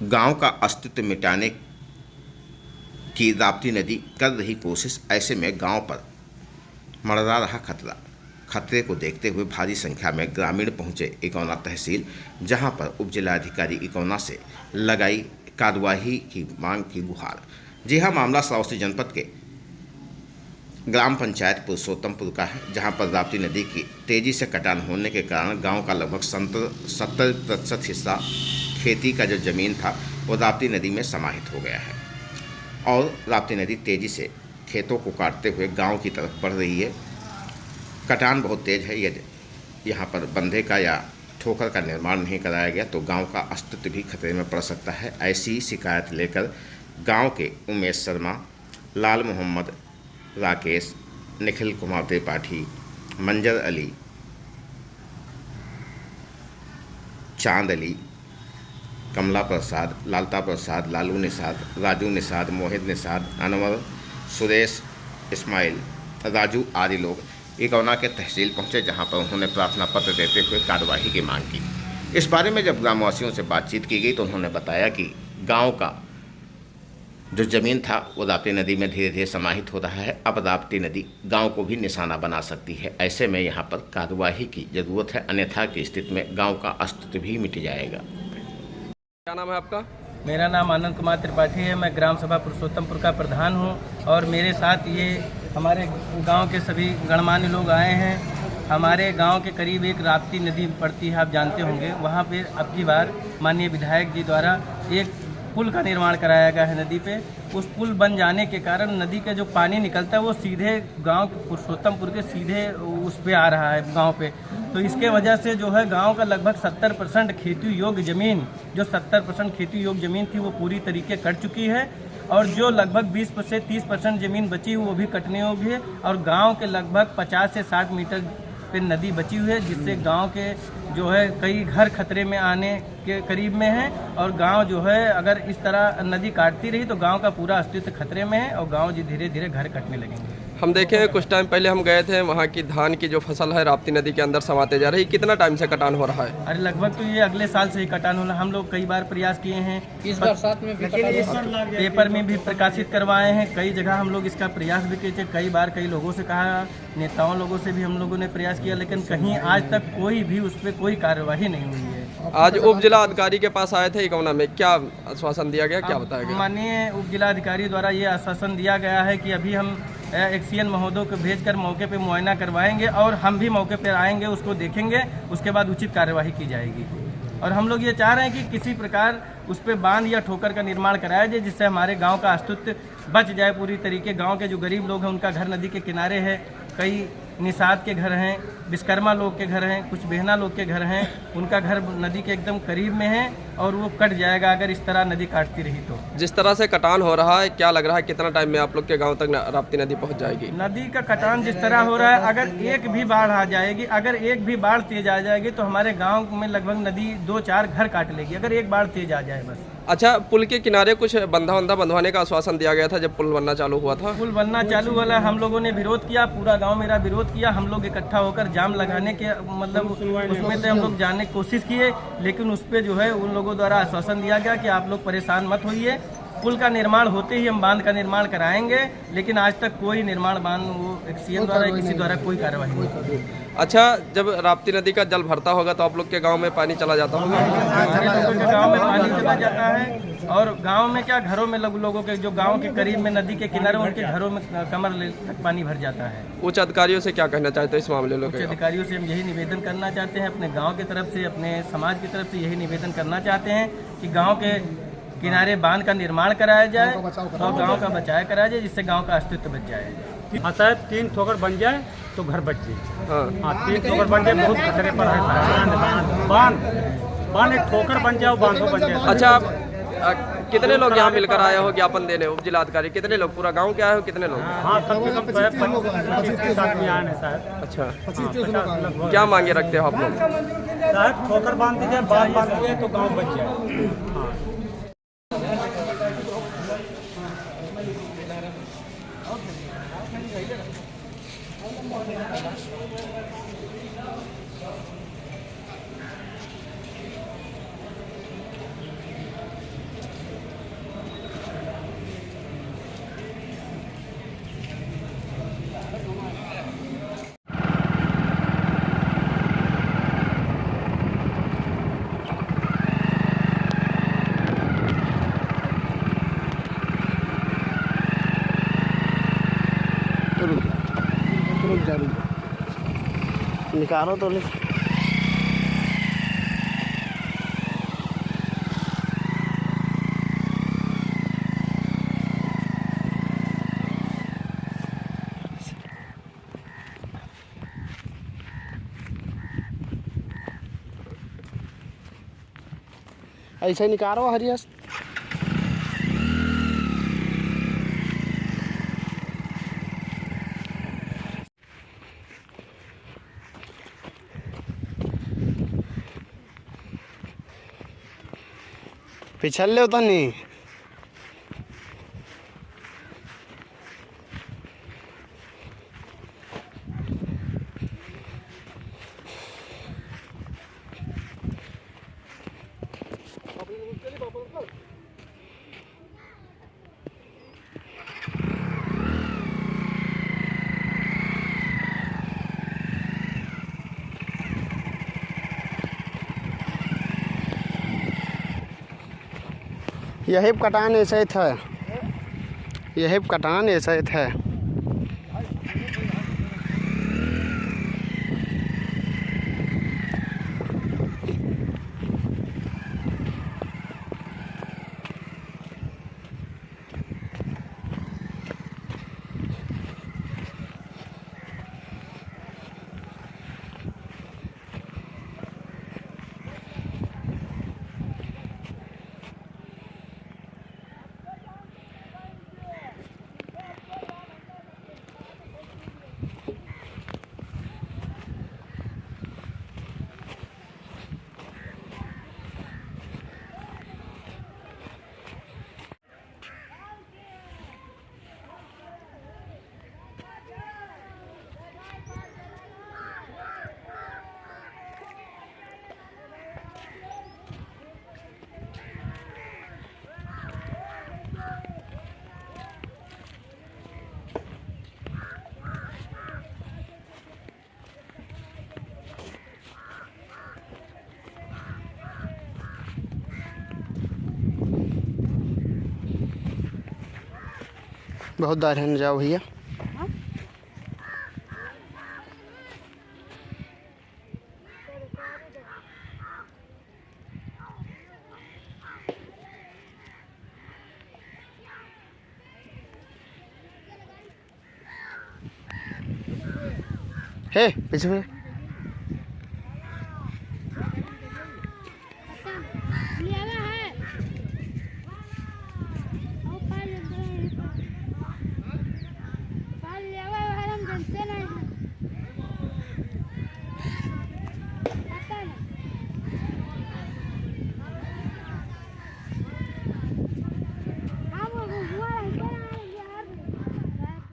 गांव का अस्तित्व मिटाने की राप्ती नदी कर रही कोशिश। ऐसे में गांव पर मंडरा रहा खतरा। खतरे को देखते हुए भारी संख्या में ग्रामीण पहुंचे इकौना तहसील, जहां पर उपजिलाधिकारी इकौना से लगाई कार्रवाई की मांग की गुहार। जी हां, मामला श्रावस्ती जनपद के ग्राम पंचायत पुरुषोत्तमपुर का है, जहां पर राप्ती नदी की तेजी से कटान होने के कारण गांव का लगभग 70% हिस्सा खेती का जो जमीन था वो राप्ती नदी में समाहित हो गया है और राप्ती नदी तेजी से खेतों को काटते हुए गांव की तरफ बढ़ रही है। कटान बहुत तेज है। यदि यहाँ पर बंधे का या ठोकर का निर्माण नहीं कराया गया तो गांव का अस्तित्व भी खतरे में पड़ सकता है। ऐसी शिकायत लेकर गांव के उमेश शर्मा, लाल मोहम्मद, राकेश, निखिल कुमार त्रिपाठी, मंजर अली, चांद अली, कमला प्रसाद, लालता प्रसाद, लालू निषाद, राजू निषाद, मोहित निषाद, अनवर, सुरेश, इस्माइल, राजू आदि लोग इकौना के तहसील पहुंचे, जहां पर उन्होंने प्रार्थना पत्र देते हुए कार्रवाई की मांग की। इस बारे में जब ग्रामवासियों से बातचीत की गई तो उन्होंने बताया कि गांव का जो ज़मीन था वो राप्ती नदी में धीरे धीरे समाहित हो रहा है। अब राप्ती नदी गांव को भी निशाना बना सकती है। ऐसे में यहाँ पर कार्रवाई की ज़रूरत है, अन्यथा की स्थिति में गांव का अस्तित्व भी मिट जाएगा। क्या नाम है आपका? मेरा नाम आनंद कुमार त्रिपाठी है। मैं ग्राम सभा पुरुषोत्तमपुर का प्रधान हूं और मेरे साथ ये हमारे गांव के सभी गणमान्य लोग आए हैं। हमारे गांव के करीब एक राप्ती नदी पड़ती है, आप जानते होंगे। वहां पे अब की बार माननीय विधायक जी द्वारा एक पुल का निर्माण कराया गया है नदी पे। उस पुल बन जाने के कारण नदी का जो पानी निकलता है वो सीधे गांव पुरुषोत्तमपुर के सीधे उस पे आ रहा है गांव पे। तो इसके वजह से जो है गांव का लगभग 70% खेती योग्य ज़मीन, जो 70% खेती योग्य ज़मीन थी वो पूरी तरीके कट चुकी है और जो लगभग 20 से 30% ज़मीन बची हुई वो भी कटने योग्य है और गाँव के लगभग 50 से 60 मीटर पे नदी बची हुई है, जिससे गांव के जो है कई घर खतरे में आने के करीब में है और गांव जो है अगर इस तरह नदी काटती रही तो गांव का पूरा अस्तित्व खतरे में है और गांव धीरे धीरे घर कटने लगेंगे। हम देखें कुछ टाइम पहले हम गए थे, वहाँ की धान की जो फसल है राप्ती नदी के अंदर समाते जा रही। कितना टाइम से कटान हो रहा है? अरे लगभग तो ये अगले साल से ही कटान होना। हम लोग कई बार प्रयास किए हैं, इस बरसात में भी पेपर में भी प्रकाशित करवाए हैं। कई जगह हम लोग इसका प्रयास भी किए थे। कई बार कई लोगों से कहा, नेताओं लोगों से भी हम लोगों ने प्रयास किया, लेकिन कहीं आज तक कोई भी उस पर कोई कार्यवाही नहीं हुई है। आज उप जिला अधिकारी के पास आए थे इकौना में, क्या आश्वासन दिया गया, क्या बताया गया? माननीय उप जिला अधिकारी द्वारा ये आश्वासन दिया गया है कि अभी हम एक्सीएन महोदय को भेजकर मौके पे मुआयना करवाएंगे और हम भी मौके पर आएंगे, उसको देखेंगे, उसके बाद उचित कार्यवाही की जाएगी। और हम लोग ये चाह रहे हैं कि किसी प्रकार उस पर बांध या ठोकर का निर्माण कराया जाए, जिससे हमारे गांव का अस्तित्व बच जाए पूरी तरीके। गांव के जो गरीब लोग हैं उनका घर नदी के किनारे है, कई निषाद के घर हैं, विश्वकर्मा लोग के घर हैं, कुछ बेहना लोग के घर हैं, उनका घर नदी के एकदम करीब में है और वो कट जाएगा अगर इस तरह नदी काटती रही तो। जिस तरह से कटान हो रहा है, क्या लग रहा है कितना टाइम में आप लोग के गांव तक राप्ती नदी पहुंच जाएगी? नदी का कटान जिस तरह हो रहा है, अगर एक भी बाढ़ आ जाएगी, अगर एक भी बाढ़ तेज आ जाएगी तो हमारे गाँव में लगभग नदी 2-4 घर काट लेगी, अगर एक बाढ़ तेज आ जाए बस। अच्छा, पुल के किनारे कुछ बंधा बंधवाने का आश्वासन दिया गया था जब पुल बनना चालू हुआ था? पुल बनना चालू वाला हम लोगों ने विरोध किया, पूरा गांव मेरा विरोध किया। हम लोग इकट्ठा होकर जाम लगाने के मतलब उसमें से हम लोग जाने की कोशिश किए, लेकिन उस पर जो है उन लोगों द्वारा आश्वासन दिया गया कि आप लोग परेशान मत होइए, पुल का निर्माण होते ही हम बांध का निर्माण कराएंगे। लेकिन आज तक कोई निर्माण बांध वो एक्सीएन द्वारा किसी द्वारा कोई कार्रवाई नहीं। अच्छा, जब राप्ती नदी का जल भरता होगा तो आप लोग के गांव में पानी चला जाता होगा? हमारे लोगों के गांव में पानी चला जाता है और गांव में क्या, घरों में लोगों के जो गांव के करीब में नदी के किनारे उनके घरों में कमर तक पानी भर जाता है। उच्च अधिकारियों से क्या कहना चाहते हैं इस मामले में? उच्च अधिकारियों से हम यही निवेदन करना चाहते हैं, अपने गाँव की तरफ से, अपने समाज की तरफ से यही निवेदन करना चाहते हैं कि गाँव के किनारे बांध का निर्माण कराया जाए और गांव का बचाव कराया जाए, जिससे गांव का अस्तित्व बच जाए। हाँ साहब, 3 ठोकर बन जाए तो घर बच जाए। हाँ 3 ठोकर बन जाए, बहुत खतरे पर है। बांध एक ठोकर बन जाए, बांधो बन जाए। अच्छा, आप कितने लोग यहाँ मिलकर आए हो ज्ञापन देने? उप जिला अधिकारी कितने लोग, पूरा गाँव के आए हो, कितने लोग? हाँ, कम से कम 25-30 आदमी आए हैं साहब। अच्छा, क्या मांगे रखते हो आप लोग? साहब ठोकर बांध दीजिए, बांध दीजिए तो गाँव बच जाए। हाँ निकालो तो ले। ऐसे निकालो हरियस। पिछल ले तो नहीं। यही कटान ऐसे था, यही कटान ऐसे था। बहुत दार है, न जाओ भैया। हे पीछे